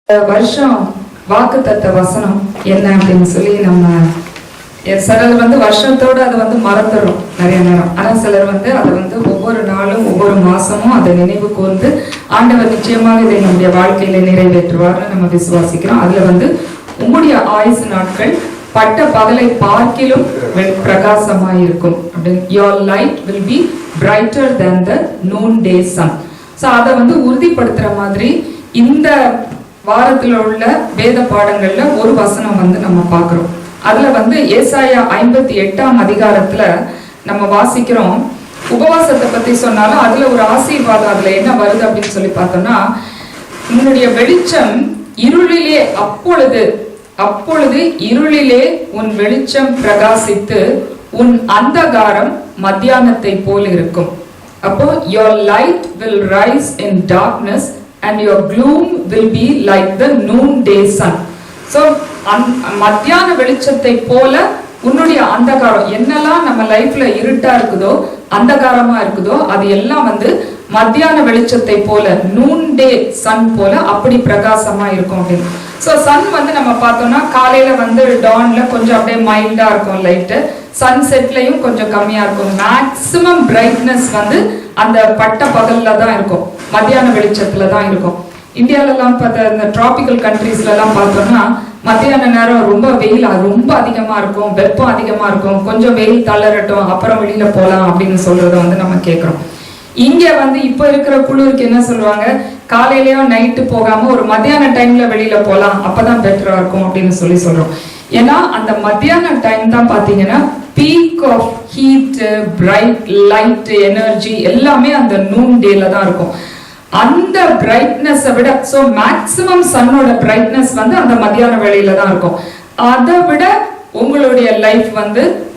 வருஷம் வாக்குத்தத்த வசனம் என்ன அப்படின்னு சொல்லி நம்ம சிலர் வருஷத்தோடு அதை மறந்துடும் நிறைய நேரம். ஆனால் சிலர் அதை ஒவ்வொரு நாளும் ஒவ்வொரு மாசமும் அதை நினைவு கூர்ந்து ஆண்டவர் நிச்சயமாக இதை நம்முடைய வாழ்க்கையில நிறைவேற்றுவார்னு நம்ம விசுவாசிக்கிறோம். அதுல உங்களுடைய ஆயுசு நாட்கள் பட்ட பகலை பார்க்கிலும் பிரகாசமாயிருக்கும் அப்படின்னு. Your light will be brighter than the noonday sun. So அதை உறுதிப்படுத்துற மாதிரி இந்த வாரத்துல உள்ள வேத பாடங்கள்ல ஒரு வசனம் நம்ம பார்க்கிறோம். அதுல ஏசாயா 58ஆம் அதிகாரத்துல நம்ம வாசிக்கிறோம். உபவாசத்தை பத்தி சொன்னாலும் அதுல ஒரு ஆசீர்வாதம் அதுல என்ன வருது அப்படின்னு சொல்லி பார்த்தோம்னா, உன்னுடைய வெளிச்சம் இருளிலே அப்பொழுது இருளிலே உன் வெளிச்சம் பிரகாசித்து உன் அந்தகாரம் மத்தியானத்தை போல் இருக்கும். அப்போ your light will rise in darkness and your gloom will be like the noonday sun. So மத்தியான வெளிச்சத்தை போல உன்னுடைய அந்தகாரம், என்னெல்லாம் நம்ம லைஃப்ல இருட்டா இருக்குதோ அந்தகாரமா இருக்குதோ அது எல்லாம் மத்தியான வெளிச்சத்தை போல noonday sun போல அப்படி பிரகாசமா இருக்கும் அப்படின்னு. ஸோ சன் நம்ம பார்த்தோம்னா காலையில டான்ல கொஞ்சம் அப்படியே மைல்டா இருக்கும் லைட்டு, சன்செட்லயும் கொஞ்சம் கம்மியா இருக்கும். மேக்சிமம் பிரைட்னஸ் அந்த பட்ட பகல்ல தான் இருக்கும், மத்தியான வெளிச்சத்துல தான் இருக்கும். இந்தியால எல்லாம் பார்த்த இந்த டிராபிக்கல் கண்ட்ரீஸ்ல எல்லாம் பார்த்தோம்னா மத்தியான நேரம் ரொம்ப வெயில் ரொம்ப அதிகமா இருக்கும், வெப்பம் அதிகமா இருக்கும். கொஞ்சம் வெயில் தளரட்டும் அப்புறம் வெளியில போலாம் அப்படின்னு சொல்றத நம்ம கேட்கிறோம். இங்க இப்ப இருக்கிற குளிருக்கு என்ன சொல்லுவாங்க, காலையிலயோ நைட்டு போகாம ஒரு மத்தியான டைம்ல வெளியில போலாம், அப்பதான் பெட்டரா இருக்கும் அப்படின்னு சொல்றோம். ஏன்னா அந்த மத்தியான டைம் தான் பாத்தீங்கன்னா peak of heat, bright light, energy எல்லாமே அந்த நூன் டேல தான் இருக்கும். அந்த பிரைட்னஸை விட மேக்சிமம் சன்னோட பிரைட்னஸ் அந்த மத்தியான வேளையில தான் இருக்கும். அதை விட உங்களுடைய லைஃப்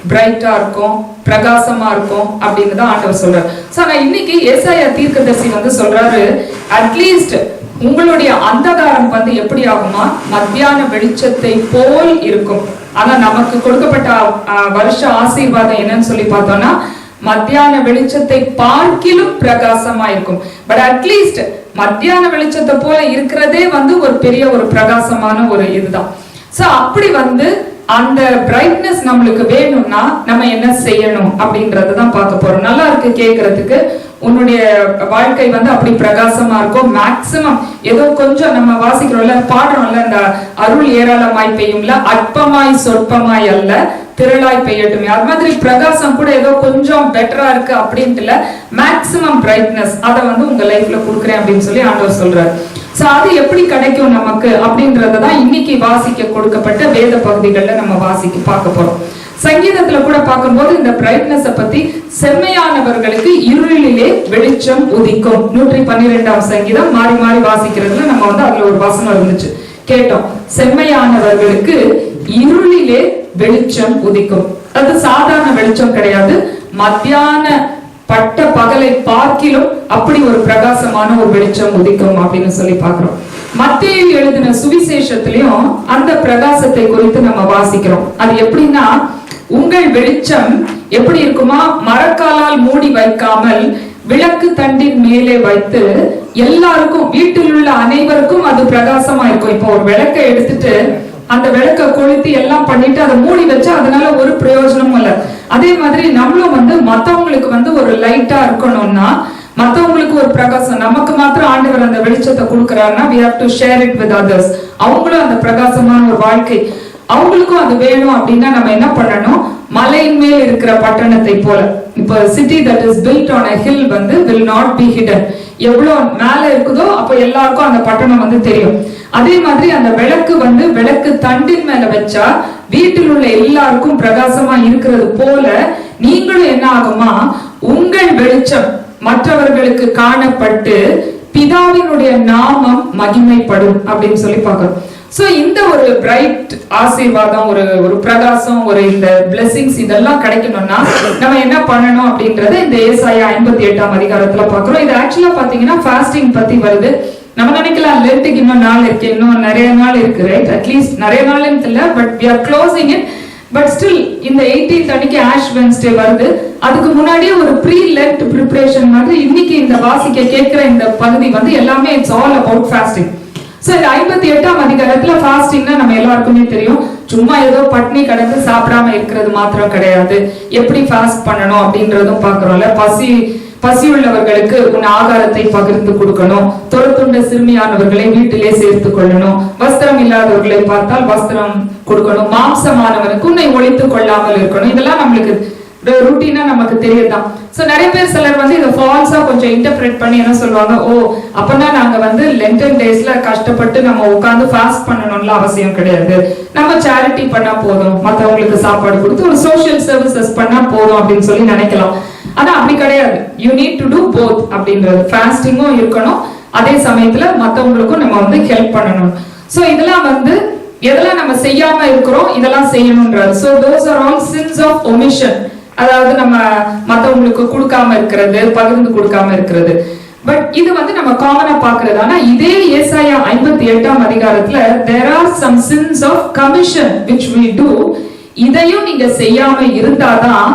பிரைட்டா இருக்கும், பிரகாசமா இருக்கும் அப்படின்னு தான் ஆண்டவர் சொல்றாரு. சோ நான் இன்னைக்கு ஏசாயா தீர்க்கதரிசி சொல்றாரு, அட்லீஸ்ட் உங்களுடைய அந்தகாரம் எப்படி ஆகுமா, மத்தியான வெளிச்சத்தை போல் இருக்கும். ஆனா நமக்கு கொடுக்கப்பட்ட வருஷ ஆசீர்வாதம் என்னன்னு சொல்லி பார்த்தோம்னா, மத்தியான வெளிச்சத்தை பார்க்கிலும் பிரகாசமா இருக்கும். பட் அட்லீஸ்ட் மத்தியான வெளிச்சத்தை போல இருக்கிறதே ஒரு பெரிய ஒரு பிரகாசமான ஒரு இதுதான். சோ அப்படி அந்த பிரைட்னஸ் நம்மளுக்கு வேணும்னா நம்ம என்ன செய்யணும் அப்படின்றதான் பார்க்க போறோம். நல்லா இருக்கு கேட்கறதுக்கு, உன்னுடைய வாழ்க்கை அப்படி பிரகாசமா இருக்கும். மேக்சிமம் ஏதோ கொஞ்சம் நம்ம வாசிக்கிறோம்ல, பாடுறோம்ல, இந்த அருள் ஏராளமாய் பெய்யும்ல, அற்பமாய் சொற்பமாய் அல்ல திரளாய் பெய்யட்டுமே. அது மாதிரி பிரகாசம் கூட ஏதோ கொஞ்சம் பெட்டரா இருக்கு அப்படின்ட்டு மேக்சிமம் பிரைட்னஸ் அதை உங்க லைஃப்ல கொடுக்குறேன் அப்படின்னு சொல்லி ஆண்டவர் சொல்றாரு. சோ அது எப்படி கிடைக்கும் நமக்கு அப்படின்றதான் இன்னைக்கு வாசிக்க கொடுக்கப்பட்ட வேத பகுதிகள்ல நம்ம பார்க்க போறோம். சங்கீதத்துல கூட பார்க்கும்போது இந்த பிரைட்னஸ் பத்தி, செம்மையானவர்களுக்கு இருளிலே வெளிச்சம் உதிக்கும். 112ஆம் சங்கீதம் மாறி மாறி வாசிக்கிறதுல நம்ம அதுல ஒரு வசனம் இருந்துச்சு, கேட்டோம். செம்மையானவர்களுக்கு இருளிலே வெளிச்சம் உதிக்கும். அது சாதாரண வெளிச்சம் கிடையாது, மத்தியான பட்ட பகலை பார்க்கிலும் அப்படி ஒரு பிரகாசமான ஒரு வெளிச்சம் உதிக்கும் அப்படின்னு சொல்லி பார்க்கிறோம். மத்தேயு எழுதின சுவிசேஷத்திலையும் அந்த பிரகாசத்தை குறித்து நம்ம வாசிக்கிறோம். அது எப்படின்னா, உங்கள் வெளிச்சம் எப்படி இருக்குமா, மரக்காலால் மூடி வைக்காமல் விளக்கு தண்டின் மேலே வைத்து எல்லாருக்கும், வீட்டில் உள்ள அனைவருக்கும் அது பிரகாசமா இருக்கும். இப்போ ஒரு விளக்கை எடுத்துட்டு அந்த விளக்க கொளுத்தி எல்லாம் பண்ணிட்டு அதை மூடி வச்சா அதனால ஒரு பிரயோஜனமும் இல்ல. அதே மாதிரி நம்மளும் மத்தவங்களுக்கு ஒரு லைட்டா இருக்கணும்னா, மத்தவங்களுக்கு ஒரு பிரகாசம், நமக்கு மாத்திரம் ஆண்டவர் அந்த வெளிச்சத்தை கொடுக்கிறாருன்னா we have to share it with others. அவங்களும் அந்த பிரகாசமான ஒரு வாழ்க்கை அவங்களுக்கும் அது வேணும் அப்படின்னா நம்ம என்ன பண்ணணும், மலையின் மேல் இருக்கிற பட்டணத்தை போல. இப்ப city that is built on a hill will not be hidden. எவ்வளவு மேல இருக்குதோ அப்ப எல்லாருக்கும் அந்த பட்டணம் தெரியும். அதே மாதிரி அந்த விளக்கு விளக்கு தண்டின் மேல வச்சா வீட்டில் உள்ள எல்லாருக்கும் பிரகாசமா இருக்கிறது போல நீங்களும் என்ன ஆகுமா, உங்கள் வெளிச்சம் மற்றவர்களுக்கு காணப்பட்டு பிதாவினுடைய நாமம் மகிமைப்படும் அப்படின்னு சொல்லி பார்க்கிறோம். சோ இந்த ஒரு பிரைட் ஆசீர்வாதம், ஒரு பிரகாசம், ஒரு இந்த பிளெஸிங்ஸ் இதெல்லாம் கிடைக்கணும்னா நம்ம என்ன பண்ணணும் அப்படின்றத இந்த ஏசாயா 58ஆம் அதிகாரத்துல பாக்குறோம். இது ஆக்சுவலா பாத்தீங்கன்னா ஃபாஸ்டிங் பத்தி வருது. நம்ம நினைக்கலாம் லென்ட்டுக்கு இன்னும் நாள் இருக்கு, இன்னும் நிறைய நாள் இருக்கு, ரைட்? அட்லீஸ்ட் நிறைய நாள் இல்ல, but we are closing it. But still இந்த 18th அன்னைக்கு ஆஷ் வென்ஸ்டே வருது. அதுக்கு முன்னாடியே ஒரு ப்ரீ லென்ட் ப்ரிப்பரேஷன் மாதிரி இன்னைக்கு இந்த வாசிக்க கேட்கிற இந்த பகுதி எல்லாமே it's all about fasting. So இந்த 58ஆம் அதிகாரத்துல ஃபாஸ்டிங்னா நம்ம எல்லாருக்குமே தெரியும், சும்மா ஏதோ பட்னி கடந்து சாப்பிடாம இருக்கிறது மாத்திரம் கிடையாது, எப்படி ஃபாஸ்ட் பண்ணணும் அப்படின்றதும் பாக்குறோம்ல. பசி உள்ளவர்களுக்கு உன் ஆகாரத்தை பகிர்ந்து கொடுக்கணும், துரத்துண்ட சிறுமியானவர்களை வீட்டிலே சேர்த்து கொள்ளணும், வஸ்திரம் இல்லாதவர்களை பார்த்தால் வஸ்திரம் கொடுக்கணும், மாம்சமானவனுக்கு உன்னை ஒழித்துக் கொள்ளாமல் இருக்கணும். இதெல்லாம் நம்மளுக்கு ரூட்டீனா நமக்கு தெரியுதான். சோ நிறைய பேர் சிலர் வந்து இதை ஃபால்ஸா கொஞ்சம் இன்டர்பிரேட் பண்ணி என்ன சொல்லுவாங்க, ஓ அப்பனா நாங்க வந்து லென்டன் டேஸ்ல கஷ்டப்பட்டு நம்ம உட்கார்ந்து ஃபாஸ்ட் பண்ணணும்ல அவசியம் கிடையாது, நம்ம சேரிட்டி பண்ணா போதும், மத்தவங்களுக்கு சாப்பாடு கொடுத்து ஒரு சோஷியல் சர்வீசஸ் பண்ணா போதும் அப்படின்னு சொல்லி நினைக்கலாம். ஆனா அப்படி கிடையாது. You need to do both அப்படின்றது. ஃபாஸ்டிங்கும் இருக்கணும், அதே சமயத்துல மத்தவங்களுக்கும் நம்ம வந்து ஹெல்ப் பண்ணணும். சோ இதெல்லாம் வந்து எதெல்லாம் நம்ம செய்யாம இருக்கிறோம் இதெல்லாம் செய்யணும்ன்றாரு. So those are all sins of omission. அதாவது நம்ம மத்தவங்களுக்கு கொடுக்காம இருக்கிறது, பகிர்ந்து கொடுக்காம இருக்கிறது. பட் இது வந்து நம்ம காமனா பாக்குறது. ஆனா இதே ஏசாயா 58ஆம் அதிகாரத்துல there are some sins of commission which we do. இதையும் நீங்க செய்யாம இருந்தாதான்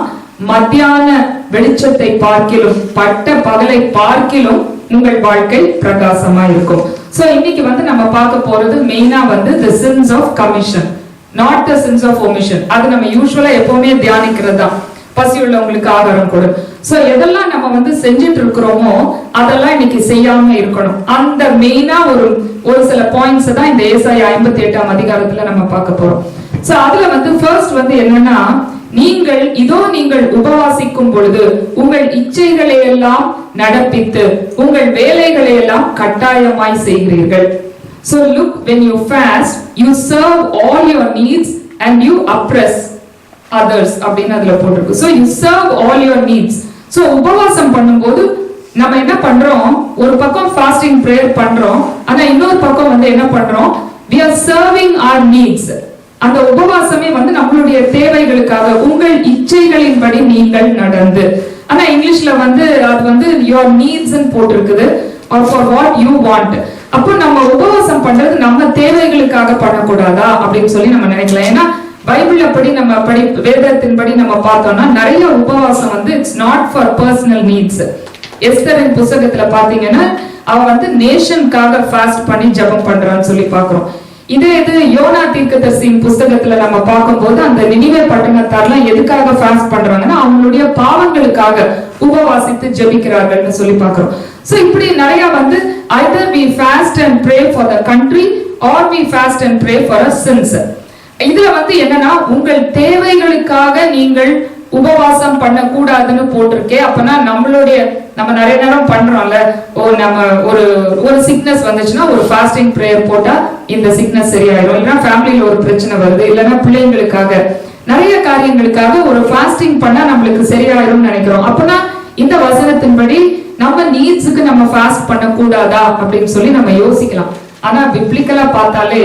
மத்தியான வெளிச்சத்தை பார்க்கிலும் பட்ட பகலை பார்க்கிலும் உங்கள் வாழ்க்கை பிரகாசமா இருக்கும். சோ இன்னைக்கு வந்து நம்ம பார்க்க போறது மெயினா வந்து the sins of commission, not the sins of omission. அது நம்ம யூசுவலா எப்பவுமே தியானிக்கிறது தான், பசி உள்ளவங்களுக்கு ஆகாரம் கொடு. சோ எதெல்லாம் நம்ம வந்து செஞ்சுட்டு இருக்கிறோமோ அதெல்லாம் இன்னைக்கு செய்யாம இருக்கணும். அந்த மெயினா ஒரு சில பாயிண்ட்ஸ் தான் இந்த ஏசாயா 58ஆம் அதிகாரத்துல நம்ம பார்க்க போறோம். சோ அதுல வந்து ஃபர்ஸ்ட் வந்து என்னன்னா, நீங்கள் உபவாசிக்கும் பொழுது உங்கள் இச்சைகளை எல்லாம் நடப்பித்து உங்கள் வேலைகளை எல்லாம் கட்டாயமாய் செய்கிறீர்கள். So look, when you fast, you serve all your needs and you oppress others அப்படின்னு அதுல போட்டிருக்கு. So you serve all your needs. So உபவாசம் பண்ணும்போது நம்ம என்ன பண்றோம், ஒரு பக்கம் ஃபாஸ்டிங் பிரேயர் பண்றோம், ஆனா இன்னொரு பக்கம் வந்து என்ன பண்றோம், we are serving our needs. அந்த உபவாசமே வந்து நம்மளுடைய தேவைகளுக்காக, உங்கள் இச்சைகளின்படி நீங்கள் நடந்து. ஆனா இங்கிலீஷ்ல வந்து அது வந்து your needs ன்னு போட்டிருக்குது, or for what you want. அப்போ நம்ம உபவாசம் பண்றது நம்ம தேவைகளுக்காக பண்ணக்கூடாதா அப்படின்னு சொல்லி நம்ம நினைக்கலாம். ஏன்னா பைபிள்ல படி நம்ம வேதத்தின்படி நம்ம பார்த்தோம்னா நிறைய உபவாசம் வந்து it's not for personal needs. எஸ்தரின் புத்தகத்துல பாத்தீங்கன்னா அவ வந்து நேஷனுக்காக ஃபாஸ்ட் பண்ணி ஜெபம் பண்றான்னு சொல்லி பாக்குறோம். இது யோனா தீர்க்கதரிசியின் புத்தகத்துல நம்ம பார்க்கும்போது அந்த நினிவே பட்டணத்தார்லாம் எதுக்காக ஃபாஸ்ட் பண்றாங்கன்னா அவங்களுடைய பாவங்களுக்காக உபவாசித்து ஜெபிக்கிறார்கள்னு சொல்லி பாக்குறோம். சோ இப்படி நிறைய வந்து either we fast and pray for the country or we fast and pray for our sins. இதுல வந்து என்னன்னா உங்கள் தேவைகளுக்காக நீங்கள் உபவாசம் பண்ண கூடாதுன்னு போட்டிருக்கே. அப்பனா நம்ம நிறைய நேரம் பண்றோம்ல, நம்ம ஒரு சிக்னஸ் வந்துச்சுன்னா ஒரு ஃபாஸ்டிங் பிரேயர் போட்டா இந்த சிக்னஸ் சரியாயிரும், இல்லைன்னா ஃபேமிலியில ஒரு பிரச்சனை வருது, இல்லைன்னா பிள்ளைங்களுக்காக நிறைய காரியங்களுக்காக ஒரு ஃபாஸ்டிங் பண்ணா நம்மளுக்கு சரியாயிரும் நினைக்கிறோம். அப்பனா இந்த வசனத்தின்படி நம்ம நீட்ஸுக்கு நம்ம ஃபாஸ்ட் பண்ண கூடாதா அப்படின்னு சொல்லி நம்ம யோசிக்கலாம். ஆனா பிப்ளிக்கலா பார்த்தாலே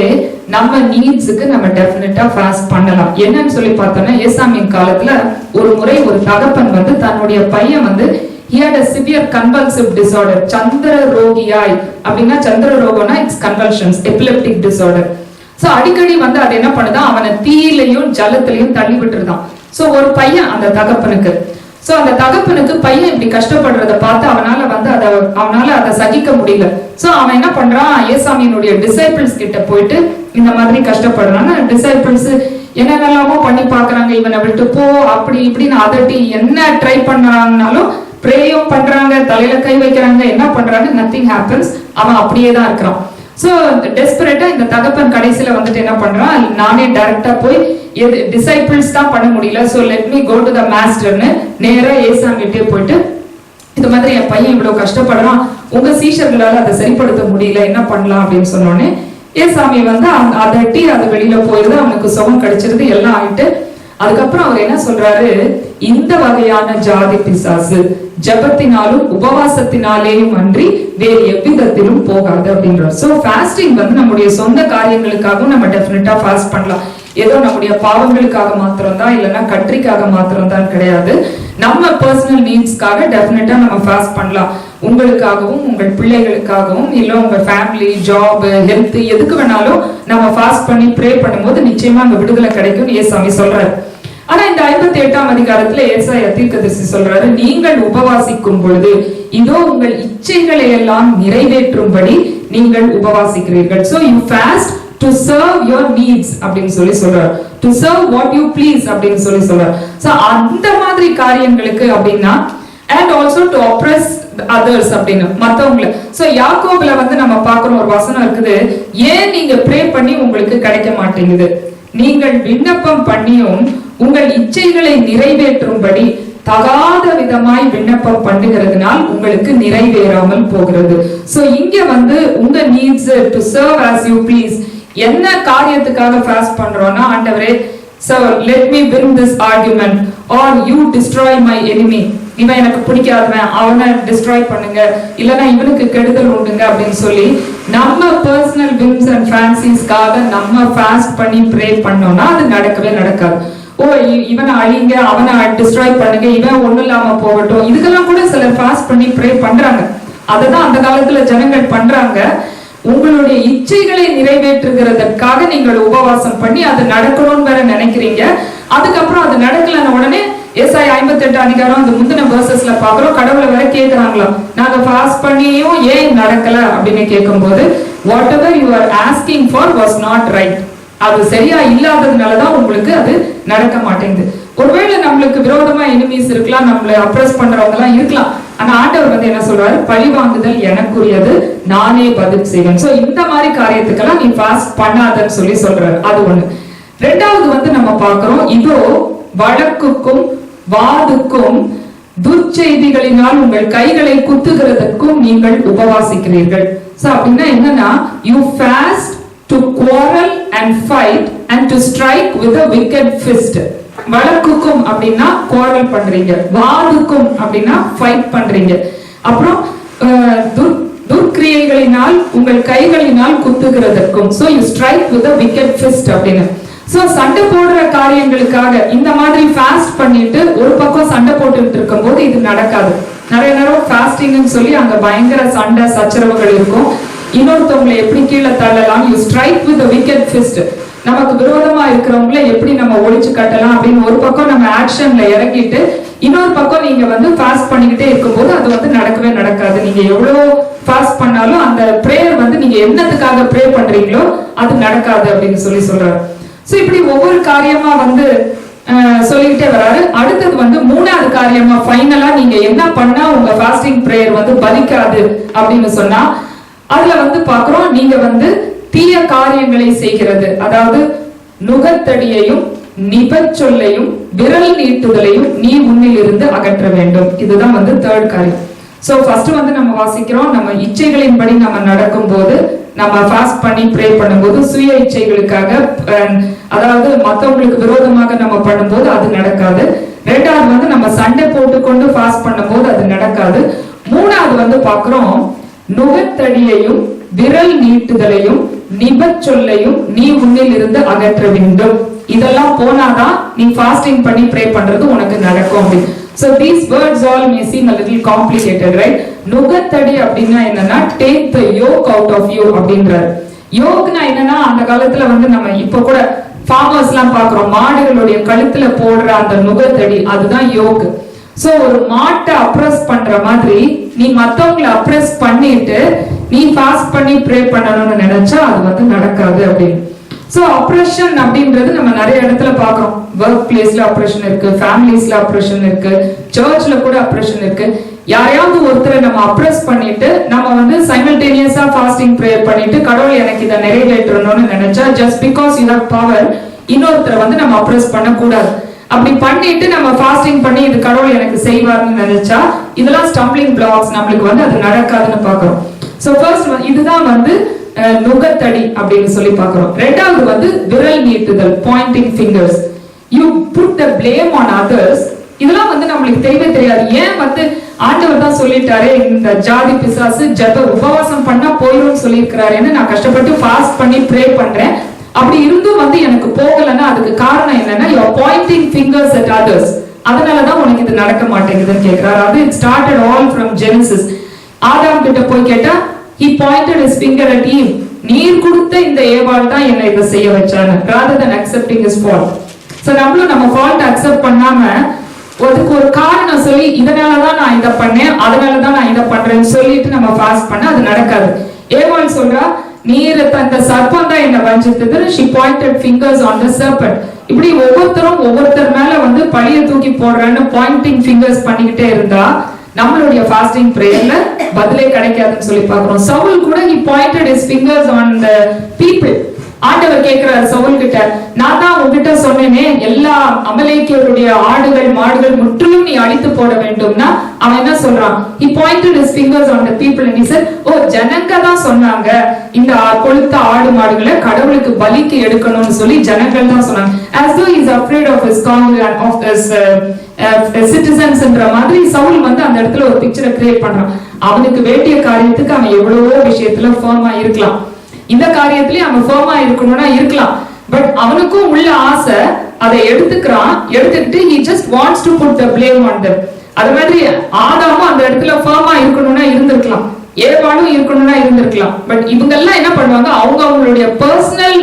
நம்ம நீட்ஸுக்கு நம்ம டெஃபினட்டா ஃபாஸ்ட் பண்ணலாம். என்னன்னு சொல்லி பார்த்தோம்னா ஏசாமியின் காலத்துல ஒரு முறை ஒரு தகப்பன் வந்து தன்னுடைய பையன் வந்து he had a severe convulsive disorder, சந்திர ரோகியாய். அப்படின்னா சந்திர ரோகம்னா இட்ஸ் கன்வல்ஷன்ஸ், எபிலெப்டிக் டிசார்டர். சோ அடிக்கடி வந்து அது என்ன பண்ணுதான், அவனை தீயிலையும் ஜலத்திலையும் தள்ளி விட்டுருதான். சோ ஒரு பையன் அந்த தகப்பனுக்கு, சோ அந்த தகப்பனுக்கு பையன் இப்படி கஷ்டப்படுறத பார்த்து அவனால அதை சகிக்க முடியல. சோ அவன் என்ன பண்றான், ஏசாமியினுடைய டிசைபிள்ஸ் கிட்ட போயிட்டு இந்த மாதிரி கஷ்டப்படுறான்னு, டிசைபிள்ஸ் என்னென்னலாமோ பண்ணி பாக்குறாங்க, இவனை விட்டு போ அப்படி இப்படின்னு அதட்டி என்ன ட்ரை பண்றாங்கனாலும் பிரேயும் பண்றாங்க, தலையில கை வைக்கிறாங்க, என்ன பண்றாங்க, நத்திங் ஹேப்பன்ஸ். அவன் அப்படியே தான் இருக்கிறான். சோ டெஸ்பரேட்டா இந்த தகப்பன் கடைசியில வந்துட்டு என்ன பண்றான், நானே டைரக்டா போய் டிசைபிள்ஸ் தான் பண்ண முடியல, so let me go to the மாஸ்டர்னு நேரா ஏசாமிட்டே போயிட்டு இந்த மாதிரி என் பையன் இவ்வளவு கஷ்டப்படுறான், உங்க சீஷர்களால அதை சரிப்படுத்த முடியல, என்ன பண்ணலாம் அப்படின்னு சொன்னோடனே ஏசாமி வந்து அதட்டி அது வெளியில போயிருது, அவனுக்கு சுகம் கிடைச்சிருது, எல்லாம் ஆயிட்டு அதுக்கப்புறம் அவர் என்ன சொல்றாரு, இந்த வகையான ஜாதி பிசாசு ஜபத்தினாலும் உபவாசத்தினாலேயும் அன்றி வேறு எவ்விதத்திலும் போகாது அப்படின்றார். சோ ஃபாஸ்டிங் வந்து நம்முடைய சொந்த காரியங்களுக்காகவும் நம்ம டெஃபினட்டா ஃபாஸ்ட் பண்ணலாம். ஏதோ நம்முடைய பாவங்களுக்காக மாத்திரம் தான், இல்லைன்னா கட்ரிக்காக மாத்திரம் தான் கிடையாது. நம்ம பர்சனல் நீட்ஸ்க்காக டெஃபினட்டா நம்ம ஃபாஸ்ட் பண்ணலாம். உங்களுக்காகவும் உங்கள் பிள்ளைகளுக்காகவும், இல்ல உங்க ஃபேமிலி, ஜாப், ஹெல்த், எதுக்கு வேணாலும் நம்ம ஃபாஸ்ட் பண்ணி ப்ரே பண்ணும்போது நிச்சயமா அங்க விடுதலை கிடைக்கும் ஏசாமி சொல்றாரு. ஆனா இந்த 58ஆம் அதிகாரத்துல ஏசாயா தீர்க்கதரிசி சொல்றாரு, நீங்கள் உபவாசிக்கும் பொழுது இதோ உங்கள் இச்சைகளை எல்லாம் நிறைவேற்றும்படி நீங்கள் உபவாசிக்கிறீர்கள். So you fast to serve your needs அப்படின்னு சொல்லி சொல்றார். To serve what you please அப்படின்னு சொல்லி சொல்றார். So அந்த மாதிரி காரியங்களுக்கு அப்படின்னா and also to oppress others அப்படின்னு மத்தவங்கள. So யாக்கோபுல வந்து நம்ம பார்க்கிறோம் ஒரு வசனம் இருக்குது, ஏன் நீங்க ப்ரே பண்ணி உங்களுக்கு கிடைக்க மாட்டேங்குது, நீங்கள் விண்ணப்பம் பண்ணியும் உங்கள் இச்சைகளை நிறைவேற்றும்படி தகாத விதமாய் விண்ணப்பம் பண்ணுகிறதுனால் உங்களுக்கு நிறைவேறாமல் போகிறது. சோ இங்க வந்து உங்க needs to serve as you please என்ன காரியத்துக்காக ஃபாஸ்ட் பண்றோம்னா, ஆண்டவரே so let me win this argument or you destroy my enemy, இவன் எனக்கு பிடிக்காதவன் அவனை டிஸ்ட்ராய் பண்ணுங்க, இல்லனா இவனுக்கு கெடுதல் உண்டுங்க அப்படின்னு சொல்லி நம்ம பர்சனல் விம்ஸ் அண்ட் ஃபேன்சிஸ்க்காக நம்ம ஃபாஸ்ட் பண்ணி ப்ரே பண்ணோம்னா அது நடக்கவே நடக்காது. ஓ இவனை அழிங்க, அவனை டிஸ்ட்ராய் பண்ணுங்க, இவன் ஒண்ணும் இல்லாம போகட்டும், இதுக்கெல்லாம் கூட சிலர் ஃபாஸ்ட் பண்ணி ப்ரே பண்றாங்க. அதுதான் அந்த காலத்துல ஜனங்கள் பண்றாங்க. உங்களுடைய இச்சைகளை நிறைவேற்றுகிறதற்காக நீங்கள் உபவாசம் பண்ணி அது நடக்கணும்னு வேற நினைக்கிறீங்க. அதுக்கப்புறம் அது நடக்கலன்னு உடனே ஏசாயா 58 அதிகாரம் அந்த முந்தின வெர்சஸ்ல பாக்குறோம், கடவுளை வேற கேக்குறாங்களாம், நாங்க ஃபாஸ்ட் பண்ணியும் ஏன் நடக்கல அப்படின்னு கேட்கும்போது, what ever you are asking for was not right, அது சரியா இல்லாததுனாலதான் உங்களுக்கு அது நடக்க மாட்டேங்குது. ஒருவேளை நம்மளுக்கு விரோதமா எனிமீஸ் இருக்கலாம், நம்மளை அப்ரஸ் பண்றவங்க எல்லாம் இருக்கலாம். ஆனா ஆண்டவர் வந்து என்ன சொல்றாரு, பழி வாங்குதல் எனக்குரியது, நானே பதில் செய்வேன். சோ இந்த மாதிரி காரியத்துக்கெல்லாம் நீ ஃபாஸ்ட் பண்ணாதன்னு சொல்லி சொல்றாரு. அது ஒண்ணு. ரெண்டாவது வந்து நம்ம பாக்குறோம், இதோ வழக்குக்கும் வாதுக்கும் துர்ச்செய்திகளினால் உங்கள் கைகளை குத்துகிறதற்கும் நீங்கள் உபவாசிக்கிறீர்கள். சோ அப்படின்னா என்னன்னா, you fast to quarrel and fight and to strike with a wicked fist. வழக்குக்கும் அப்படின்னா quarrel பண்றீங்க, வாதுக்கும் அப்படின்னா fight பண்றீங்க, அப்புறம் துர்க்கிரியைகளினால் உங்கள் கைகளினால் குத்துகிறதற்கும். so you strike with a wicked fist அப்படின்னு. சோ சண்டை போடுற காரியங்களுக்காக இந்த மாதிரி ஃபாஸ்ட் பண்ணிட்டு ஒரு பக்கம் சண்டை போட்டுட்டு இருக்கும் போது இது நடக்காது. நிறைய நேரம் ஃபாஸ்டிங்னு சொல்லி அங்க பயங்கர சண்டை சச்சரவுகள் இருக்கும். இன்னொருத்தவங்களை எப்படி கீழே தள்ளலாம், you strike with wicked fist, நமக்கு விரோதமா இருக்கிறவங்களை எப்படி நம்ம ஒழிச்சு கட்டலாம் அப்படின்னு ஒரு பக்கம் நம்ம ஆக்ஷன்ல இறங்கிட்டு, இன்னொரு பக்கம் நீங்க வந்து ஃபாஸ்ட் பண்ணிக்கிட்டே இருக்கும்போது அது வந்து நடக்கவே நடக்காது. நீங்க எவ்வளவு ஃபாஸ்ட் பண்ணாலும் அந்த பிரேயர் வந்து நீங்க என்னத்துக்காக ப்ரே பண்றீங்களோ அது நடக்காது அப்படின்னு சொல்லி சொல்றாரு. சோ இப்படி ஒவ்வொரு காரியமா வந்து சொல்லிக்கிட்டே வராரு. அடுத்தது வந்து மூணாவது காரியமா ஃபைனலா நீங்க என்ன பண்ணா உங்க ஃபாஸ்டிங் பிரேயர் வந்து பலிக்காது அப்படின்னு சொன்னா, அதுல வந்து பாக்குறோம், நீங்க வந்து தீய காரியங்களை செய்கிறது, அதாவது நுகத்தடியையும் நிபச்சொல்லையும் விரல் நீட்டுதலையும் நீ உன்னில் இருந்து அகற்ற வேண்டும். இதுதான் வந்து தேர்ட் காரியம். சோ ஃபர்ஸ்ட் வந்து நம்ம வாசிக்கிறோம், நம்ம இச்சைகளின்படி நம்ம நடக்கும் போது, நம்ம ஃபாஸ்ட் பண்ணி ப்ரே பண்ணும்போது சுய இச்சைகளுக்காக, அதாவது மத்தவங்களுக்கு விரோதமாக நம்ம பண்ணும்போது அது நடக்காது. ரெண்டாவது வந்து நம்ம சண்டை போட்டுக்கொண்டு ஃபாஸ்ட் பண்ணும்போது அது நடக்காது. மூணாவது வந்து பாக்குறோம், நுகத்தடியையும் விரல் நீட்டுதலையும் நிபச்சொல்லையும் நீ உன்னில் இருந்து அகற்ற வேண்டும். இதெல்லாம் போனாதான் நீ ஃபாஸ்டிங் பண்ணி ப்ரே பண்றது உனக்கு நடக்கும் அப்படின்னு. So these words all may seem a little complicated, right? நுகத்தடி அப்படின்னா என்னன்னா take the yoke out of you அப்படின்றாரு. யோக்னா என்னன்னா, அந்த காலத்துல வந்து நம்ம இப்ப கூட ஃபார்மர்ஸ் எல்லாம் பாக்குறோம், மாடுகளுடைய கழுத்துல போடுற அந்த நுகத்தடி, அதுதான் யோக். சோ ஒரு மாட்டை அப்ரஸ் பண்ற மாதிரி நீ மத்தவங்களை அப்ரஸ் பண்ணிட்டு நீ ஃபாஸ்ட் பண்ணி ப்ரே பண்ணணும்னு நினைச்சா அது வந்து நடக்காது அப்படின்னு. சோ அப்ரஷன் அப்படின்றது நம்ம நிறைய இடத்துல பாக்குறோம். ஒர்க் பிளேஸ்ல அப்ரஷன் இருக்கு, ஃபேமிலிஸ்ல அப்ரஷன் இருக்கு, சர்ச்ல கூட அப்ரஷன் இருக்கு. யாரையாவது ஒருத்தரை நம்ம அப்ரஸ் பண்ணிட்டு நம்ம வந்து சைமல்டேனியஸா ஃபாஸ்டிங் ப்ரேயர் பண்ணிட்டு கடவுள் எனக்கு இதை நிறைவேற்றணும்னு நினைச்சா, just because you have power, இன்னொருத்தரை வந்து நம்ம அப்ரஸ் பண்ண கூடாது. அப்படி பண்ணிட்டு நம்ம ஃபாஸ்டிங் பண்ணி இது கடவுள் எனக்கு செய்வார்னு நினைச்சா இதெல்லாம் ஸ்டம்பிளிங் பிளாக்ஸ், நம்மளுக்கு வந்து அது நடக்காதுன்னு பாக்குறோம். சோ ஃபர்ஸ்ட் இதுதான் வந்து நுகத்தடி அப்படின்னு சொல்லி பாக்குறோம். ரெண்டாவது வந்து விரல் நீட்டுதல், pointing fingers, you put the blame on others. இதெல்லாம் வந்து நம்மளுக்கு தெரியவே தெரியாது. ஏன் வந்து ஆண்டவர் தான் சொல்லிட்டாரு, இந்த ஜாதி பிசாசு ஜப உபவாசம் பண்ணா போயிடும் சொல்லியிருக்கிறாருன்னு நான் கஷ்டப்பட்டு ஃபாஸ்ட் பண்ணி ப்ரே பண்றேன். அப்படி இருந்தும் வந்து எனக்கு போகலன்னா அதுக்கு காரணம் என்னன்னா, you are pointing fingers at others, அதனாலதான் உனக்கு இது நடக்க மாட்டேங்குதுன்னு கேட்கிறாரு. அது it started all from Genesis. ஆதாம் கிட்ட போய் கேட்டா, he pointed his finger at Eve, நீர் கொடுத்த இந்த ஏவாள் தான் என்ன இதை செய்ய வச்சான்னு, rather than accepting his fault. So நம்மளும் நம்ம ஃபால்ட் அக்செப்ட் பண்ணாம அதுக்கு ஒரு காரணம் சொல்லி இதனாலதான் நான் இதை பண்ணேன், அதனாலதான் நான் இதை பண்றேன்னு சொல்லிட்டு நம்ம ஃபாஸ்ட் பண்ண அது நடக்காது. ஏவாள் ஏவாள் சொல்றா, நீர் அந்த சர்ப்பம் தான் என்ன வஞ்சித்தது. she pointed fingers on the serpent. இப்படி ஒவ்வொருத்தரும் ஒவ்வொருத்தர் மேல வந்து பழிய தூக்கி போடுறேன்னு பாயிண்டிங் ஃபிங்கர்ஸ் பண்ணிக்கிட்டே இருந்தா நம்மளுடைய ஃபாஸ்டிங் பிரேயர்ல பதிலே கிடைக்காதுன்னு சொல்லி பாக்குறோம். சவுல் கூட he pointed his fingers on the people. ஆண்டவர் கேட்கிறார் சவுல் கிட்ட, நான் தான் உங்ககிட்ட சொன்னேனே எல்லா அமலேக்கியருடைய ஆடுகள் மாடுகள் முற்றிலும் நீ அழித்து போட வேண்டும்னா அவன் என்ன சொல்றான்? he pointed his fingers on the people and he said, ஓ ஜனங்க தான் சொன்னாங்க இந்த கொழுத்த ஆடு மாடுகளை கடவுளுக்கு பலிக்கு எடுக்கணும்னு சொல்லி ஜனங்கள் தான் சொன்னாங்க. as though he is afraid of his congregation of his citizens என்ற மாதிரி சவுல் வந்து அந்த இடத்துல ஒரு பிக்சரை கிரியேட் பண்றான். அவனுக்கு வேண்டிய காரியத்துக்கு அவன் எவ்வளவோ விஷயத்துல ஃபர்மா இருக்கலாம், இந்த காரியத்திலே அவன் ஃபர்மா இருக்கணும்னா இருக்கலாம். பட் அவனுக்கும் உள்ள ஆசை அதை எடுத்துக்கிறான். எடுத்துக்கிட்டு he just wants to put the blame on them. அது மாதிரி ஆதாமும் அந்த இடத்துல ஃபர்மா இருக்கணும்னா இருந்திருக்கலாம், ஏவாளும் இருக்கணும்னா இருந்திருக்கலாம். பட் இவங்க எல்லாம் என்ன பண்ணுவாங்க, அவங்க அவங்களுடைய பர்சனல்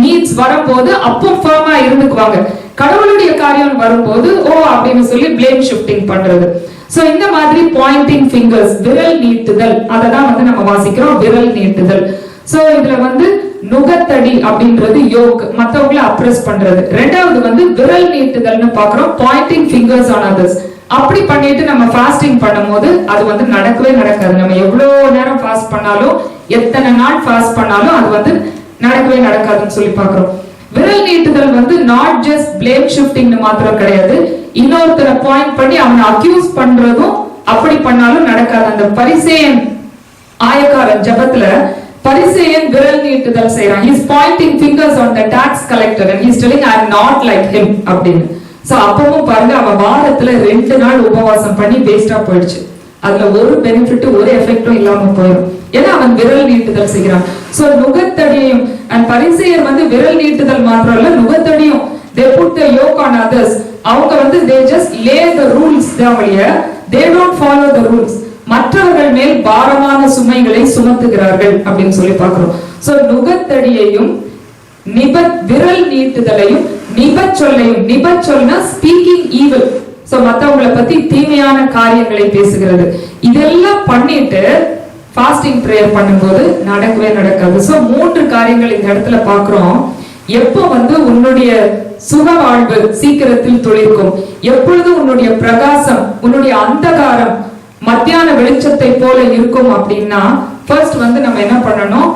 நீட்ஸ் வரும்போது அப்போ ஃபர்மா இருந்துக்குவாங்க. கடவுளுடைய காரியம் வரும்போது ஓ அப்படின்னு சொல்லி பிளேம் ஷிஃப்டிங் பண்றது. சோ இந்த மாதிரி பாயிண்டிங் ஃபிங்கர்ஸ், விரல் நீட்டுதல், அதை தான் வந்து நம்ம வாசிக்கிறோம், விரல் நீட்டுதல். சோ இதுல வந்து நுகத்தடி அப்படின்றது யோக், மத்தவங்களை அப்ரெஸ் பண்றது. ரெண்டாவது வந்து விரல் நீட்டுதல்னு பாக்குறோம், பாயிண்டிங் ஃபிங்கர்ஸ் ஆன் அதர்ஸ். அப்படி பண்ணிட்டு நம்ம ஃபாஸ்டிங் பண்ணும்போது அது வந்து நடக்கவே நடக்காது. நம்ம எவ்வளவு நேரம் ஃபாஸ்ட் பண்ணாலும், எத்தனை நாள் ஃபாஸ்ட் பண்ணாலும் அது வந்து நடக்கவே நடக்காதுன்னு சொல்லி பாக்குறோம். விரல் நீட்டுதல் வந்து நாட் ஜஸ்ட் பிளேம் ஷிஃப்டிங் மாத்திரம் கிடையாது, இன்னொருத்தரை பாயிண்ட் பண்ணி அவனை அக்யூஸ் பண்றதும் அப்படி பண்ணாலும் நடக்காது. அந்த பரிசேயன் ஆயக்காரன் ஜபத்துல பரிசேயன் விரல் நீட்டுதல் செய்றான். he is pointing fingers on the tax collector and he is telling I am not like him அப்படின்னு. சோ அப்பவும் பாருங்க, அவன் வாரத்துல 2 நாள் உபவாசம் பண்ணி வேஸ்டா போயிடுச்சு. அதுல ஒரு பெனிஃபிட் ஒரு எஃபெக்டும் இல்லாம போயிடும், ஏன்னா அவன் விரல் நீட்டுதல் செய்கிறான். சோ நுகத்தடியையும் பரிசேயர் வந்து விரல் நீட்டுதல் மாத்திரம் இல்ல, நுகத்தடியும் they put the yoke on others. அவங்க வந்து they just lay the rules, they don't follow the rules. மற்றவர்கள் மேல் பாரமான சுமைகளை சுமத்துகிறார்கள் அப்படின்னு சொல்லி பார்க்கிறோம். சோ நுகத்தடியையும் விரல் நீட்டுதலையும் நிபச்சொல்லையும், நிபச்சொல்னா ஸ்பீக்கிங் ஈவில், சோ மத்தவங்களை பத்தி தீமையான காரியங்களை பேசுகிறது, இதெல்லாம் பண்ணிட்டு ஃபாஸ்டிங் பிரேயர் பண்ணும்போது நடக்கவே நடக்காது. சோ 3 காரியங்கள் இந்த இடத்துல பாக்குறோம். எப்போ வந்து உன்னுடைய சுக வாழ்வு சீக்கிரத்தில் துளிர்க்கும், எப்பொழுது உன்னுடைய பிரகாசம், உன்னுடைய அந்தகாரம் மத்தியான வெளிச்சத்தை போல இருக்கும் அப்படின்னா, ஃபர்ஸ்ட் வந்து நம்ம என்ன பண்ணணும்,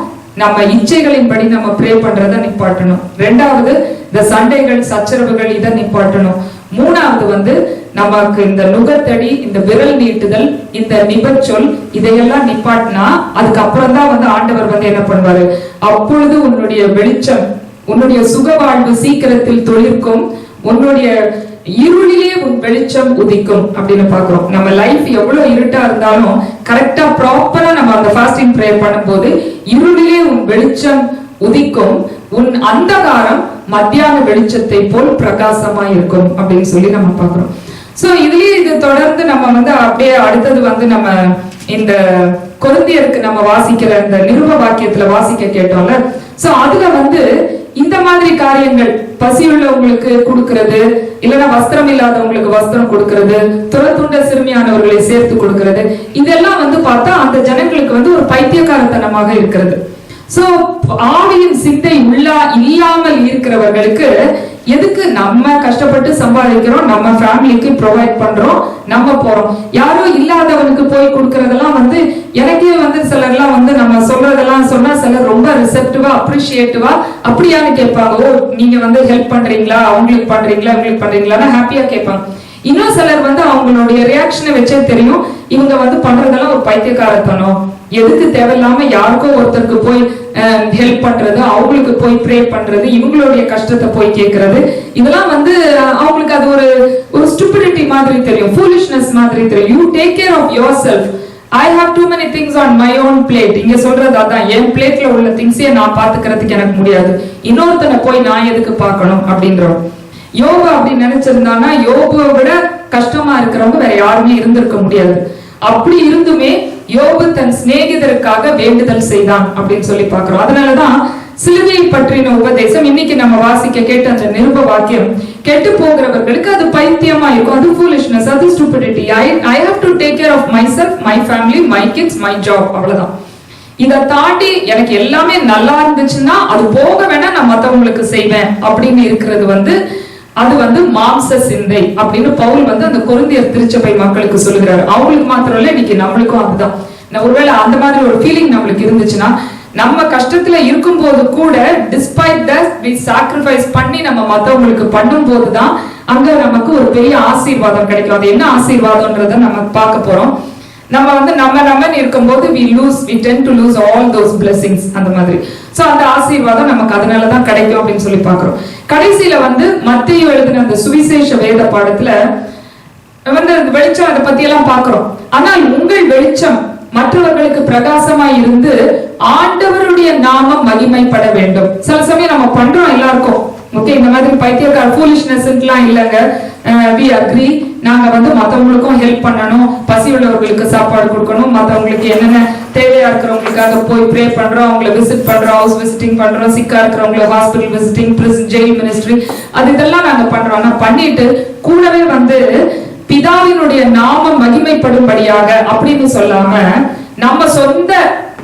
நம்ம இச்சைகளின்படி நம்ம ப்ரே பண்றதை நிப்பாட்டணும். ரெண்டாவது இந்த சண்டைகள் சச்சரவுகள் இதை நிப்பாட்டணும். மூணாவது வந்து நமக்கு இந்த நுகத்தடி, இந்த விரல் நீட்டுதல், இந்த நிபச்சொல் இதையெல்லாம் நிப்பாட்டினா அதுக்கப்புறம் தான் வந்து ஆண்டவர் வந்து என்ன பண்ணுவாரு, அப்பொழுது உன்னுடைய வெளிச்சம், உன்னுடைய சுக வாழ்வு சீக்கிரத்தில் தொழிற்கும், உன்னுடைய இருளிலே உன் வெளிச்சம் உதிக்கும் அப்படின்னு பாக்குறோம். நம்ம லைஃப் எவ்வளவு இருட்டா இருந்தாலும் கரெக்டா ப்ராப்பரா நம்ம அந்த ஃபாஸ்டிங் பிரேயர் பண்ணும்போது இருளிலே உன் வெளிச்சம் உதிக்கும், உன் அந்தகாரம் மத்தியான வெளிச்சத்தை போல் பிரகாசமா இருக்கும் அப்படின்னு சொல்லி நம்ம பாக்குறோம். சோ இதுலயே இது தொடர்ந்து நம்ம வந்து அப்படியே அடுத்தது வந்து நம்ம இந்த கொரிந்தியருக்கு நம்ம வாசிக்கிற இந்த நிருப வாக்கியத்துல வாசிக்க கேட்டோம்ல. சோ அதுல வந்து இந்த மாதிரி காரியங்கள், பசியுள்ளவங்களுக்கு கொடுக்கிறது, இல்லைன்னா வஸ்திரம் இல்லாதவங்களுக்கு வஸ்திரம் கொடுக்கிறது, துரத்துண்ட சிறுமியானவர்களை சேர்த்து கொடுக்கிறது, இதெல்லாம் வந்து பார்த்தா அந்த ஜனங்களுக்கு வந்து ஒரு பைத்தியக்காரத்தனமாக இருக்கிறது. சோ ஆவியின் சிந்தை இல்லாமல் இருக்கிறவர்களுக்கு எதுக்கு நம்ம கஷ்டப்பட்டு சம்பாதிக்கிறோம், நம்ம ஃபேமிலிக்கு ப்ரொவைட் பண்றோம், நம்ம போறோம், யாரோ இல்லாதவனுக்கு போய் கொடுக்கறதெல்லாம் வந்து எனக்கே வந்து சிலர்லாம் வந்து நம்ம சொல்றதெல்லாம் சொன்னா சிலர் ரொம்ப ரிசெப்டிவா அப்ரிஷியேட்டிவா அப்படியான்னு கேட்பாங்க. ஓ நீங்க வந்து ஹெல்ப் பண்றீங்களா, அவங்களுக்கு பண்றீங்களா, இவங்களுக்கு பண்றீங்களான்னு ஹாப்பியா கேட்பாங்க. இன்னும் சிலர் வந்து அவங்களுடைய ரியாக்ஷனை வச்சே தெரியும் இவங்க வந்து பண்றதெல்லாம் ஒரு பைத்தியக்காரத்தனம், எதுக்கு தேவையில்லாம யாருக்கோ ஒருத்தருக்கு போய் ஹெல்ப் பண்றது, அவங்களுக்கு போய் ப்ரே பண்றது, இவங்களுடைய கஷ்டத்தை போய் கேட்கறது, இதெல்லாம் வந்து அவங்களுக்கு அது ஒரு ஸ்டூபிடிட்டி மாதிரி தெரியும், ஃபூலிஷ்னஸ் மாதிரி தெரியும். You take care of yourself. I have too many things on my own plate. இங்க சொல்றது அதான், என் பிளேட்ல உள்ள திங்ஸே நான் பாத்துக்கிறதுக்கு எனக்கு முடியாது, இன்னொருத்தனை போய் நான் எதுக்கு பார்க்கணும் அப்படின்றோம். யோபு அப்படி நினைச்சிருந்தானா யோபுவை விட கஷ்டமா இருக்கிறவங்க வேற யாருமே இருந்திருக்க முடியாது. அப்படி இருந்துமே யோபு தன் சிநேகிதருக்காக வேண்டுதல் செய்தான் அப்படின்னு சொல்லி பாக்குறோம். அதனாலதான் சிலுவையை பற்றின உபதேசம் இன்னைக்கு நம்ம வாசிக்க கேட்ட அந்த நிருப வாக்கியம் கெட்டு போகிறவர்களுக்கு அது பைத்தியமா இருக்கும், அது foolishness, அது stupidity. I have to take care of myself, my family, my kids, my job, அவ்வளவுதான். இதை தாண்டி எனக்கு எல்லாமே நல்லா இருந்துச்சுன்னா அது போக வேணா நான் மத்தவங்களுக்கு செய்வேன் அப்படின்னு இருக்கிறது வந்து அது வந்து மாம்ச சிந்தை அப்படின்னு பவுல் வந்து அந்த கொரிந்தியர் திருச்சபை மக்களுக்கு சொல்லுகிறாரு. அவங்களுக்கு மாத்திரம் இல்ல, இன்னைக்கு நம்மளுக்கும் அதுதான். ஒருவேளை அந்த மாதிரி ஒரு ஃபீலிங் நம்மளுக்கு இருந்துச்சுன்னா, நம்ம கஷ்டத்துல இருக்கும் போது கூட டிஸ்பைட் தட் we sacrifice பண்ணி நம்ம மத்தவங்களுக்கு பண்ணும் போதுதான் அங்க நமக்கு ஒரு பெரிய ஆசீர்வாதம் கிடைக்கும். அது என்ன ஆசீர்வாதம்ன்றத நம்ம பார்க்க போறோம். நம்ம வந்து நம்ம இருக்கும்போது we tend to lose all those blessings அந்த மாதிரி. சோ அந்த ஆசீர்வாதம் நமக்கு அதனாலதான் கிடைக்கும் அப்படின்னு சொல்லி பாக்குறோம். கடைசியில வந்து மத்தேயு எழுதின அந்த சுவிசேஷ வேத பாடத்துல வந்து வெளிச்சம் அதை பத்தி எல்லாம் பாக்குறோம். ஆனால் உங்கள் வெளிச்சம் மற்றவர்களுக்கு பிரகாசமாய் இருந்து ஆண்டவருடைய நாமம் மகிமைப்பட வேண்டும். சில சமயம் நம்ம பண்றோம் எல்லாருக்கும், ஓகே, இந்த மாதிரி பைத்தியக்கார foolishnessலாம் இல்லங்க, we agree. நாங்க வந்து மத்தவங்களுக்கும் ஹெல்ப் பண்ணணும், பசி உள்ளவர்களுக்கு சாப்பாடு கொடுக்கணும், மத்தவங்களுக்கு என்னென்ன தேவையா இருக்கிறவங்களுக்காக போய் ப்ரே பண்றோம், அவங்களை விசிட் பண்றோம், ஹவுஸ் விசிட்டிங் பண்றோம், சிக்கா இருக்கிறவங்களை hospital visiting, prison jail ministry, அது இதெல்லாம் நாங்க பண்றோம். ஆனா பண்ணிட்டு கூடவே வந்து பிதாவினுடைய நாமம் மகிமைப்படும்படியாக அப்படின்னு சொல்லாம நம்ம சொந்த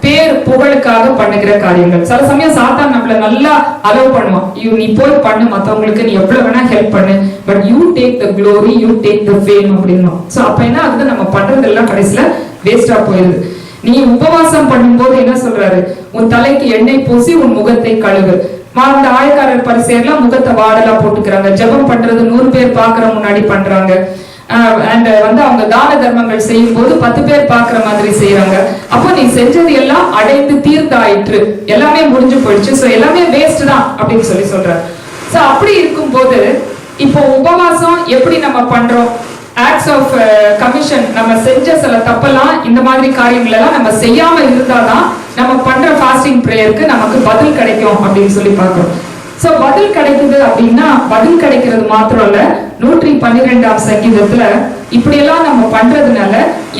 பேர் புகழுக்காக பண்ணுகிற காரியங்கள். சில சமயம் சாத்தான் நம்மள நல்லா அலோவ் பண்ணுவான், நீ போய் பண்ணு, மத்தவங்களுக்கு நீ எவ்வளவு வேணா ஹெல்ப் பண்ணு, but you take the glory, you take the fame அப்படின்னு. சோ அப்ப என்ன ஆகுது, நம்ம பண்றதெல்லாம் கடைசியில வேஸ்டா போயிருது. நீ உபவாசம் பண்ணும்போது என்ன சொல்றாரு, உன் தலைக்கு எண்ணெய் பூசி உன் முகத்தை கழுவு. அந்த ஆயக்காரர் பரிசேர்லாம் முகத்தை வாடலா போட்டுக்கிறாங்க. ஜெபம் பண்றது 100 பேர் பாக்குற முன்னாடி பண்றாங்க. அண்ட் வந்து அவங்க தான தர்மங்கள் செய்யும் போது 10 பேர் பாக்குற மாதிரி செய்யறாங்க. அப்போ நீ செஞ்சது எல்லாம் அடைந்து தீர்த்தாயிற்று, எல்லாமே முடிஞ்சு போயிடுச்சு, சோ எல்லாமே வேஸ்ட் தான் அப்படின்னு சொல்லி சொல்றாரு. சோ அப்படி இருக்கும் போது இப்போ உபவாசம் எப்படி நம்ம பண்றோம், ஆக்ட்ஸ் ஆஃப் கமிஷன், நம்ம செஞ்ச சில தப்பெல்லாம் இந்த மாதிரி காரியங்கள் எல்லாம் நம்ம செய்யாம இருந்தாதான் நம்ம பண்ற ஃபாஸ்டிங் பிரேயருக்கு நமக்கு பதில் கிடைக்கும் அப்படின்னு சொல்லி பாக்குறோம். சோ பதில் கிடைக்குது அப்படின்னா, பதில் கிடைக்கிறது மாத்திரம் இல்ல, 112ஆம் சங்கீதத்துல இப்படி எல்லாம் நம்ம பண்றதுனால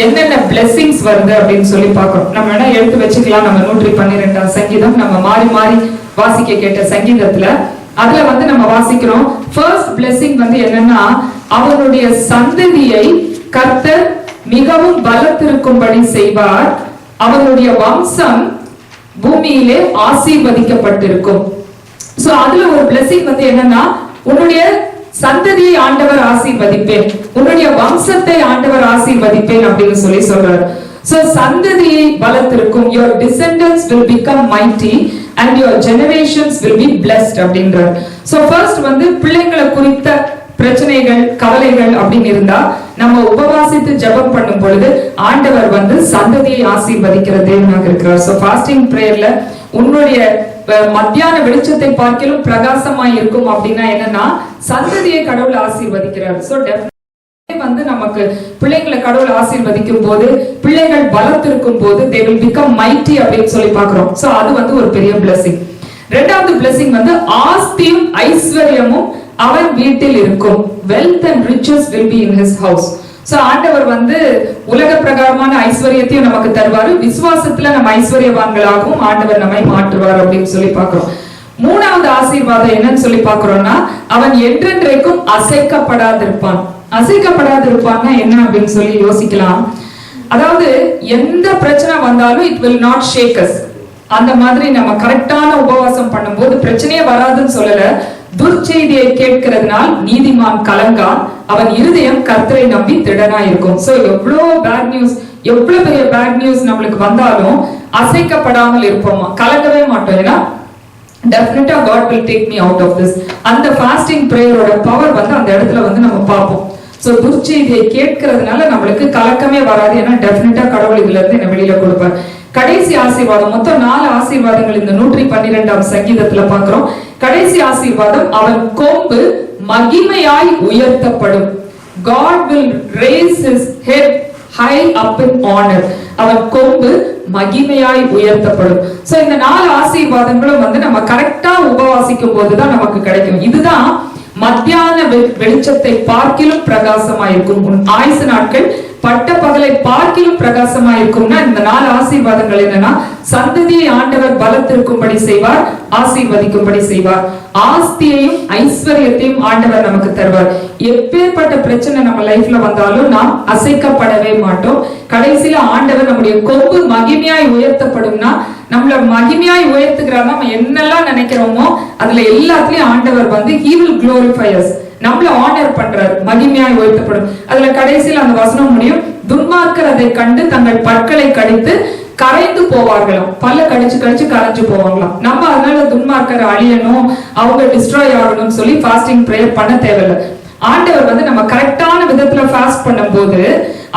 என்னென்ன blessings வருது அப்படின்னு சொல்லி பாக்குறோம். நம்ம என்ன எடுத்து வச்சுக்கலாம், நம்ம 112ஆம் சங்கீதம் நம்ம மாறி மாறி வாசிக்க கேட்ட சங்கீதத்துல அதுல வந்து நம்ம வாசிக்கிறோம். ஃபர்ஸ்ட் blessing வந்து என்னன்னா, அவனுடைய சந்ததியை கர்த்தர் மிகவும் பலத்திருக்கும்படி செய்வார், அவனுடைய வம்சம் பூமியிலே ஆசீர்வதிக்கப்பட்டிருக்கும். சோ அதுல ஒரு blessing வந்து என்னன்னா, உன்னுடைய சந்ததியை ஆண்டவர் ஆசீர்வதிப்பேன், உன்னுடைய வம்சத்தை ஆண்டவர் ஆசீர்வதிப்பேன் அப்படின்னு சொல்லி சொல்றாரு. சோ சந்ததியை பலத்திருக்கும், your descendants will become mighty and your generations will be blessed அப்படின்றார். சோ ஃபர்ஸ்ட் வந்து பிள்ளைகளை குறித்த பிரச்சனைகள் கவலைகள் அப்படின்னு இருந்தா நம்ம உபவாசித்து ஜெபம் பண்ணும் பொழுது ஆண்டவர் வந்து சந்ததியை ஆசீர்வதிக்கிற தேவனாக இருக்கிறார். சோ ஃபாஸ்டிங் பிரேயர்ல உன்னுடைய மத்தியான வெளிச்சத்தை பார்க்கலும் பிரகாசமாய் இருக்கும் அப்படின்னா என்னன்னா, சந்ததியை கடவுள் ஆசீர்வதிக்கிறார். சோ டெஃபினெட்லி வந்து நமக்கு பிள்ளைகளை கடவுள் ஆசீர்வதிக்கும் போது, பிள்ளைகள் பலத்திருக்கும் போது they will become mighty அப்படின்னு சொல்லி பாக்குறோம். சோ அது வந்து ஒரு பெரிய blessing. இரண்டாவது blessing வந்து ஆஸ்தியும் ஐஸ்வர்யமும் அவன் வீட்டில் இருக்கும், wealth and riches will be in his house. So ஆண்டவர் வந்து உலக பிரகாரமான ஐஸ்வர்யத்தையும் நமக்கு தருவாரு, விசுவாசத்துல நம்ம ஐஸ்வர்யவான்களாகவும் ஆண்டவர் நம்மை மாற்றுவார் அப்படின்னு சொல்லி பாக்குறோம். மூணாவது ஆசீர்வாதம் என்னன்னு சொல்லி பாக்குறோம்னா, அவன் என்றென்றைக்கும் அசைக்கப்படாதிருப்பான். அசைக்கப்படாதிருப்பான்னா என்ன அப்படின்னு சொல்லி யோசிக்கலாம். அதாவது எந்த பிரச்சனை வந்தாலும் it will not shake us. அந்த மாதிரி நம்ம கரெக்டான உபவாசம் பண்ணும்போது பிரச்சனையே வராதுன்னு சொல்லல, துர்ச்செய்தியை கேட்கிறதுனால் நீதிமான் கலங்கான், அவன் இருதயம் கர்த்தரை நம்பி திடனா இருக்கும். சோ எவ்வளவு பேட் நியூஸ், எவ்வளவு பெரிய பேட் நியூஸ் நம்மளுக்கு வந்தாலும் அசைக்கப்படாமல் இருப்போமா, கலங்கவே மாட்டோம். ஏன்னா டெஃபினட்டா God will take me out of this. அந்த ஃபாஸ்டிங் பிரேயரோட பவர் வந்து அந்த இடத்துல வந்து நம்ம பார்ப்போம். சோ துர்ச்செய்தியை கேட்கிறதுனால நம்மளுக்கு கலக்கமே வராது, ஏன்னா டெஃபினட்டா கடவுள் இதுல இருந்து என்ன வெளியில கொடுப்பார். கடைசி ஆசீர்வாதம், மொத்தம் 4 ஆசீர்வாதங்கள் இந்த 112ஆம் சங்கீதத்துல பாக்குறோம். கடைசி ஆசீர்வாதம், அவன் கொம்பு மகிமையாய் உயர்த்தப்படும். God will raise his head high up in honor. அவன் கொம்பு மகிமையாய் உயர்த்தப்படும். சோ இந்த 4 ஆசீர்வாதங்களும் வந்து நம்ம கரெக்டா உபவாசிக்கும் போதுதான் நமக்கு கிடைக்கும். இதுதான் மத்தியான வெளிச்சத்தை பார்க்கிலும் பிரகாசமாயிருக்கும். உன் ஆயுசு நாட்கள் பட்ட பகலை பார்க்கிலும் பிரகாசமாயிருக்கும்னா இந்த 4 ஆசீர்வாதங்கள் என்னன்னா, சந்ததியை ஆண்டவர் பலத்திற்கும்படி செய்வார், ஆசீர்வதிக்கும்படி செய்வார். ஆஸ்தியையும் ஐஸ்வர்யத்தையும் ஆண்டவர் நமக்கு தருவார். எப்பேற்பட்ட பிரச்சனை நம்ம லைஃப்ல வந்தாலும் நாம் அசைக்கப்படவே மாட்டோம். கடைசியில ஆண்டவர் நம்முடைய கொம்பு மகிமையாய் உயர்த்தப்படும்னா, நம்மள மகிமையாய் உயர்த்துகிறார். நம்ம என்னெல்லாம் நினைக்கிறோமோ அதுல எல்லாத்துலயும் ஆண்டவர் வந்து he will glorify us, நம்மள ஆனர் பண்றார், மகிமையாய் உயர்த்தப்படும். அதுல கடைசியில் அந்த வசனம் முடியும், துன்மார்க்கர் அதை கண்டு தங்கள் பற்களை கடித்து கரைந்து போவார்களாம். பல்ல கடிச்சு கடிச்சு கரைஞ்சு போவாங்களாம். நம்ம அதனால துன்மார்க்கர் அழியணும், அவங்க டிஸ்ட்ராய் ஆகணும்னு சொல்லி ஃபாஸ்டிங் பிரேயர் பண்ண தேவையில்லை. ஆண்டவர் வந்து நம்ம கரெக்டான விதத்துல ஃபாஸ்ட் பண்ணும்போது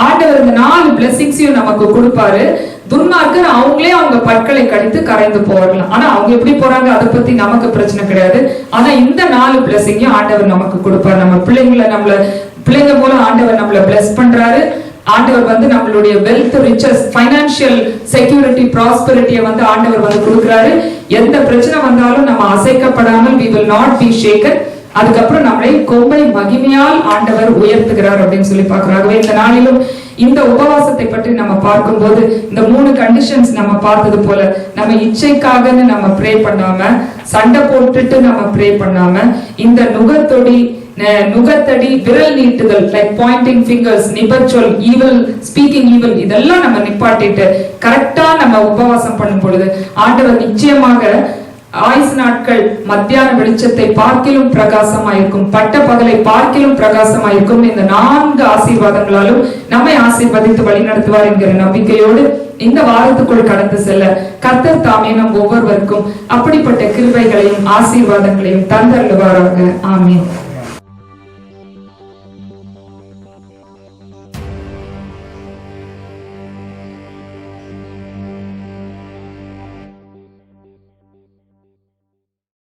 ஆண்டவர் இந்த 4 பிளெஸிங்ஸையும் நமக்கு கொடுப்பாரு. துன்மார்க்கர் அவங்களே அவங்க பற்களை கடித்து கரைந்து போவார்களாம். ஆனா அவங்க எப்படி போறாங்க அதை பத்தி நமக்கு பிரச்சனை கிடையாது. ஆனா இந்த 4 பிளெஸிங்கையும் ஆண்டவர் நமக்கு கொடுப்பாரு. நம்ம பிள்ளைங்க மூலம் ஆண்டவர் நம்மள பிளெஸ் பண்றாரு. ஆண்டவர் வந்து நம்மளுடைய வெல்த், ரிச்சஸ், ஃபைனான்சியல் செக்யூரிட்டி, ப்ராஸ்பெரிட்டியை வந்து ஆண்டவர் வந்து கொடுக்கிறாரு. எந்த பிரச்சனை வந்தாலும் நம்ம அசைக்கப்படாமல் we will not be shaken. அதுக்கப்புறம் நம்மளை கொம்பை மகிமையால் ஆண்டவர் உயர்த்துகிறார் அப்படின்னு சொல்லி பார்க்கிறாங்க. இந்த நாளிலும் இந்த உபவாசத்தை பற்றி நம்ம பார்க்கும்போது இந்த 3 கண்டிஷன்ஸ் நம்ம பார்த்தது போல, நம்ம இச்சைக்காக நம்ம ப்ரே பண்ணாம, சண்டை போட்டுட்டு நம்ம ப்ரே பண்ணாம, இந்த நுகத்தடி, விரல் நீட்டுதல், லைக் பாயிண்டிங் ஃபிங்கர்ஸ், நிபச்சொல், ஈவில், ஸ்பீக்கிங் ஈவில், இதெல்லாம் நம்ம நிப்பாட்டிட்டு கரெக்டா நம்ம உபவாசம் பண்ணும் பொழுது ஆண்டவர் நிச்சயமாக ஆயுசு நாட்கள் மத்தியான வெளிச்சத்தை பார்க்கிலும் பிரகாசமாயிருக்கும், பட்ட பகலை பார்க்கிலும் பிரகாசமாயிருக்கும். இந்த 4 ஆசீர்வாதங்களாலும் நம்மை ஆசீர்வதித்து வழி நடத்துவார் என்கிற நம்பிக்கையோடு இந்த வாரத்துக்குள் கடந்து செல்ல கர்த்தர் தாமே நம் ஒவ்வொருவருக்கும் அப்படிப்பட்ட கிருபைகளையும் ஆசீர்வாதங்களையும் தந்தருளுவாராக. ஆமென்.